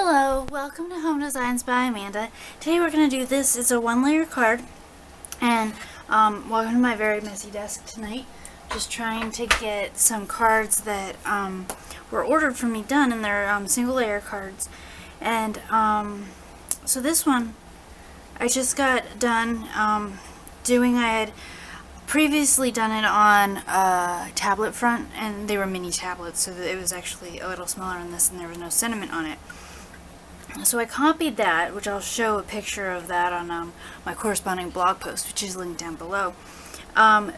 Hello, welcome to Home Designs by Amanda. Today we're going to do this. It's a one-layer card, and welcome to my very messy desk tonight. Just trying to get some cards that were ordered from me done, and they're single-layer cards. And so this one I just got done doing. I had previously done it on a tablet front, and they were mini tablets, so that it was actually a little smaller than this, and there was no sentiment on it. So I copied that, which I'll show a picture of that on my corresponding blog post, which is linked down below.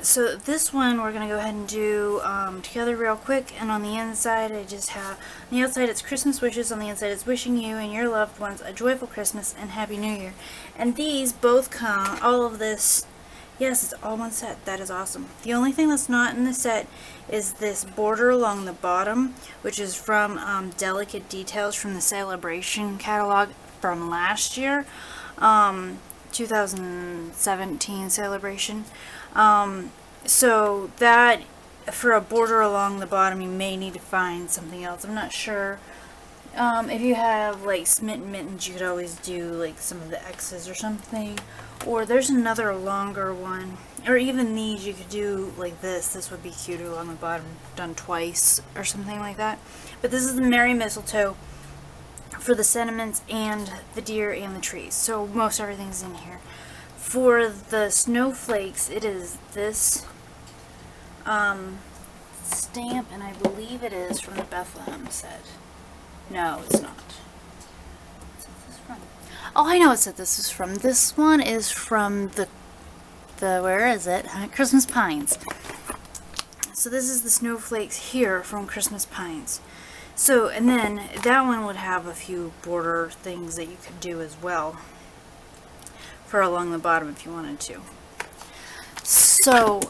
So this one we're going to go ahead and do together real quick, and on the inside I just have, on the outside it's Christmas wishes, on the inside it's wishing you and your loved ones a joyful Christmas and Happy New Year. And these both come, all of this, yes, it's all one set. That is awesome. The only thing that's not in the set is this border along the bottom, which is from Delicate Details from the Celebration catalog from last year, 2017 Celebration. So that, for a border along the bottom, you may need to find something else. I'm not sure. If you have like Smitten Mittens, you could always do like some of the X's or something. Or there's another longer one. Or even these, you could do like this. This would be cuter along the bottom, done twice or something like that. But this is the Merry Mistletoe for the sentiments and the deer and the trees. So most everything's in here. For the snowflakes, it is this stamp, and I believe it is from the Bethlehem set. No, it's not. What's this from? Oh, I know what set this is from. This one is from the where is it? Christmas Pines. So this is the snowflakes here from Christmas Pines. So, and then that one would have a few border things that you could do as well for along the bottom if you wanted to. So,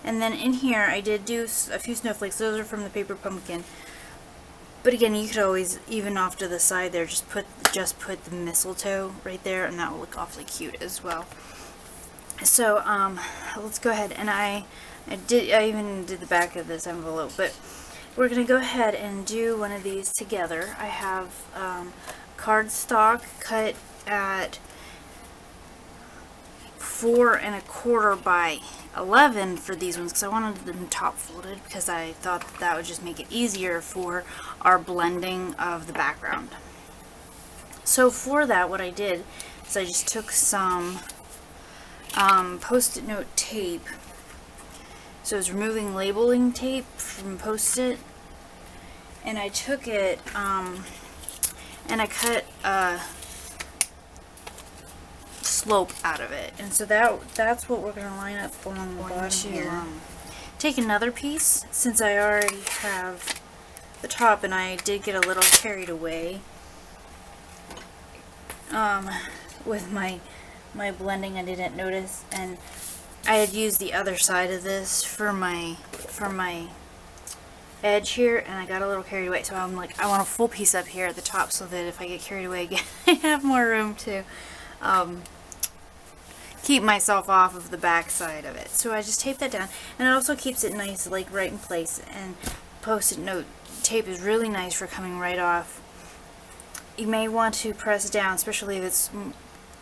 and then in here I did do a few snowflakes. Those are from the Paper Pumpkin. But again, you could always, even off to the side there, just put the mistletoe right there, and that will look awfully cute as well. So, let's go ahead, and I even did the back of this envelope, but we're going to go ahead and do one of these together. I have cardstock cut at 4 1/4 by 11 for these ones, because I wanted them top folded, because I thought that would just make it easier for our blending of the background. So for that, what I did is I just took some post-it note tape. So I was removing labeling tape from post-it, and I took it and I cut a slope out of it, and so that's what we're going to line up along the bottom here. Take another piece, since I already have the top, and I did get a little carried away with my blending. I didn't notice, and I had used the other side of this for my edge here, and I got a little carried away, so I'm like, I want a full piece up here at the top, so that if I get carried away again, I have more room to keep myself off of the back side of it. So I just tape that down, and it also keeps it nice, like right in place. And post-it note tape is really nice for coming right off. You may want to press down, especially if it's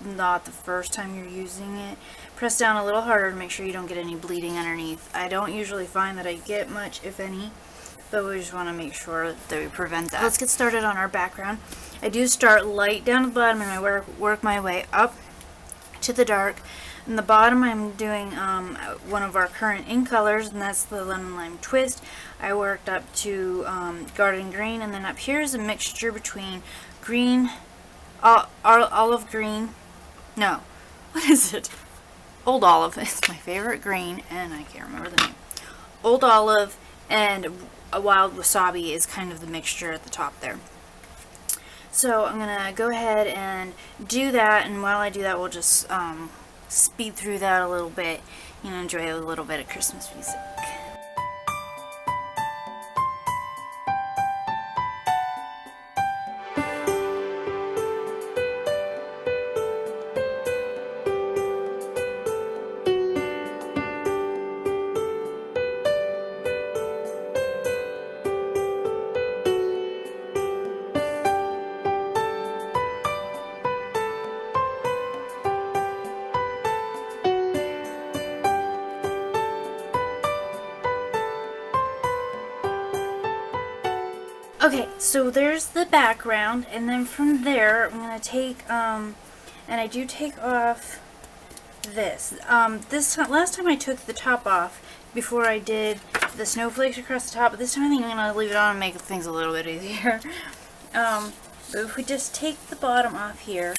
not the first time you're using it. Press down a little harder to make sure you don't get any bleeding underneath. I don't usually find that I get much, if any, but we just want to make sure that we prevent that. Let's get started on our background. I do start light down at the bottom, and I work my way up to the dark. In the bottom, I'm doing one of our current ink colors, and that's the Lemon Lime Twist. I worked up to Garden Green, and then up here is a mixture between green, olive green, no, what is it? Old Olive is my favorite green, and I can't remember the name. Old Olive and a Wild Wasabi is kind of the mixture at the top there. So I'm going to go ahead and do that, and while I do that, we'll just speed through that a little bit and enjoy a little bit of Christmas music. Okay, so there's the background, and then from there, I'm going to take, and I do take off this. Last time I took the top off before I did the snowflakes across the top, but this time I think I'm going to leave it on and make things a little bit easier. But if we just take the bottom off here,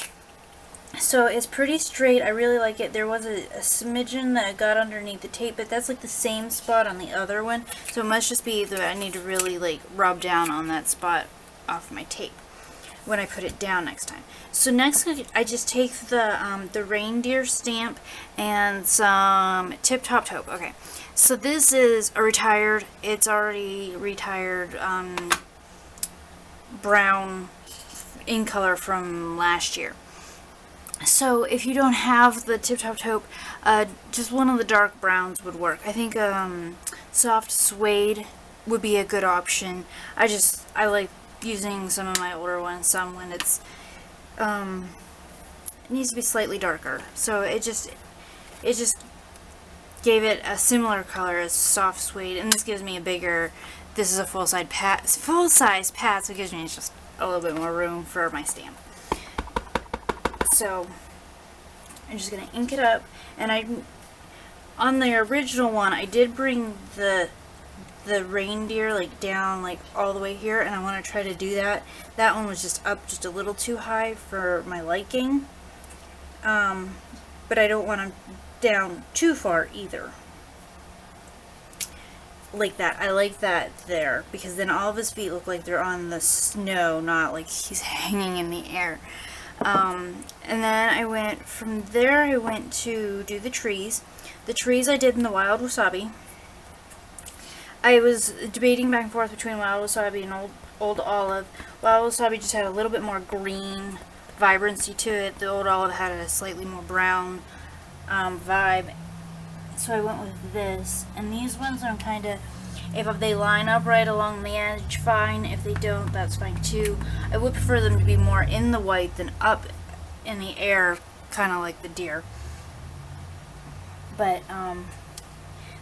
so it's pretty straight. I really like it. There was a smidgen that got underneath the tape, but that's like the same spot on the other one. So it must just be that I need to really like rub down on that spot off my tape when I put it down next time. So next I just take the reindeer stamp and some Tip Top Taupe. Okay, so this is a retired, it's already retired brown in color from last year. So if you don't have the Tip Top Taupe, just one of the dark browns would work. I think soft suede would be a good option. I like using some of my older ones, some when it needs to be slightly darker. So it just gave it a similar color as soft suede, and this gives me a bigger, this is a full-size pad, so it gives me just a little bit more room for my stamp. So I'm just going to ink it up, and on the original one I did bring the reindeer like down like all the way here, and I want to try to do that. That one was just up just a little too high for my liking, but I don't want them down too far either. Like that. I like that there, because then all of his feet look like they're on the snow, not like he's hanging in the air. And then I went to do the trees. The trees I did in the Wild Wasabi. I was debating back and forth between Wild Wasabi and Old Olive. Wild Wasabi just had a little bit more green vibrancy to it. The Old Olive had a slightly more brown vibe. So I went with this. And these ones are kind of, if they line up right along the edge, fine. If they don't, that's fine too. I would prefer them to be more in the white than up in the air, kind of like the deer. But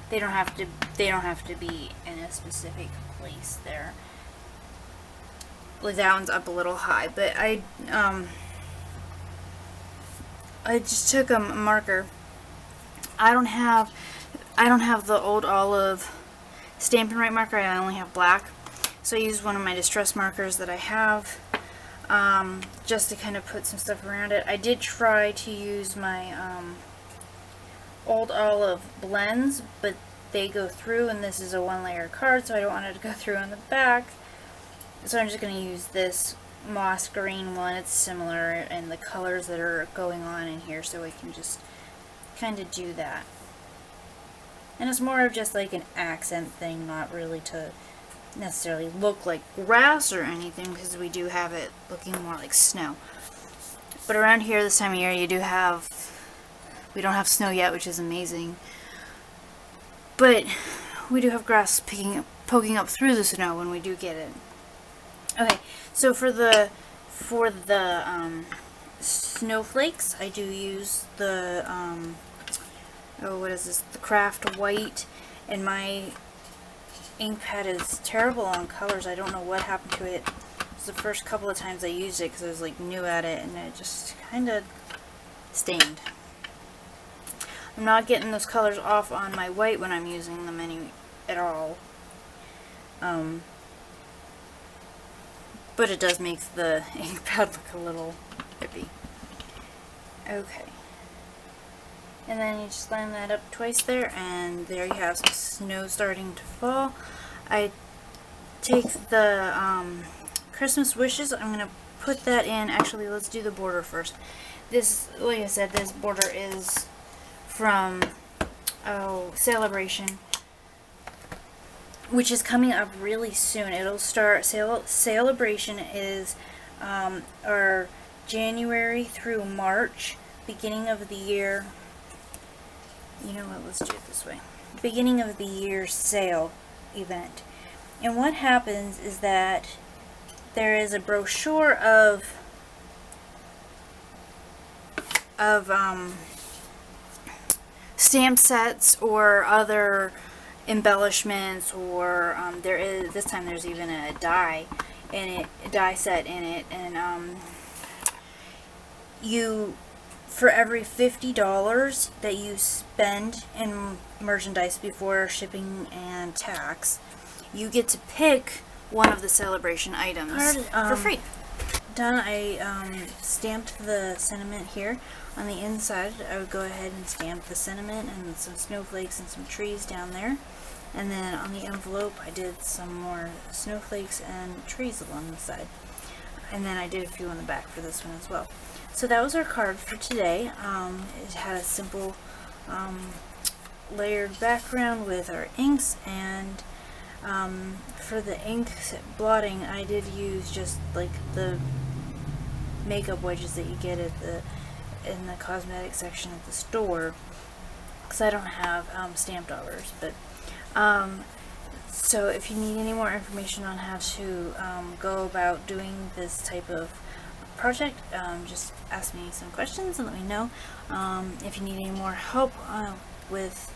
they don't have to be in a specific place there. Like that one's up a little high, but I just took a marker. I don't have the Old Olive Stampin' Right marker. I only have black, so I used one of my distress markers that I have, just to kind of put some stuff around it. I did try to use my Old Olive blends, but they go through, and this is a one-layer card, so I don't want it to go through on the back. So I'm just going to use this moss green one. It's similar in the colors that are going on in here, so I can just kind of do that. And it's more of just like an accent thing, not really to necessarily look like grass or anything, because we do have it looking more like snow. But around here this time of year we don't have snow yet, which is amazing. But we do have grass poking up through the snow when we do get it. Okay, so for the snowflakes, I do use the what is this? The Craft White, and my ink pad is terrible on colors. I don't know what happened to it. It was the first couple of times I used it because I was like new at it, and it just kind of stained. I'm not getting those colors off on my white when I'm using them at all. But it does make the ink pad look a little hippie. Okay. And then you just line that up twice there, and there you have some snow starting to fall. I take the Christmas wishes. I'm going to put that in. Actually, let's do the border first. This, like I said, this border is from Celebration, which is coming up really soon. It'll start, Celebration is our January through March, beginning of the year. You know what, let's do it this way. Beginning of the year sale event. And what happens is that there is a brochure of stamp sets or other embellishments, or this time there's even a die in it, a die set in it, and you, for every $50 that you spend in merchandise before shipping and tax, you get to pick one of the celebration items for free. Done. I stamped the sentiment here on the inside. I would go ahead and stamp the sentiment and some snowflakes and some trees down there. And then on the envelope I did some more snowflakes and trees along the side. And then I did a few on the back for this one as well. So that was our card for today. It had a simple layered background with our inks, and for the ink blotting I did use just like the makeup wedges that you get at in the cosmetic section at the store, because I don't have stamped hours. But so if you need any more information on how to go about doing this type of project, just ask me some questions and let me know. If you need any more help with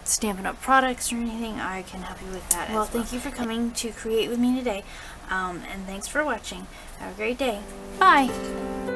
stamping up products or anything, I can help you with that. Well, thank you for coming to create with me today, and thanks for watching. Have a great day. Bye.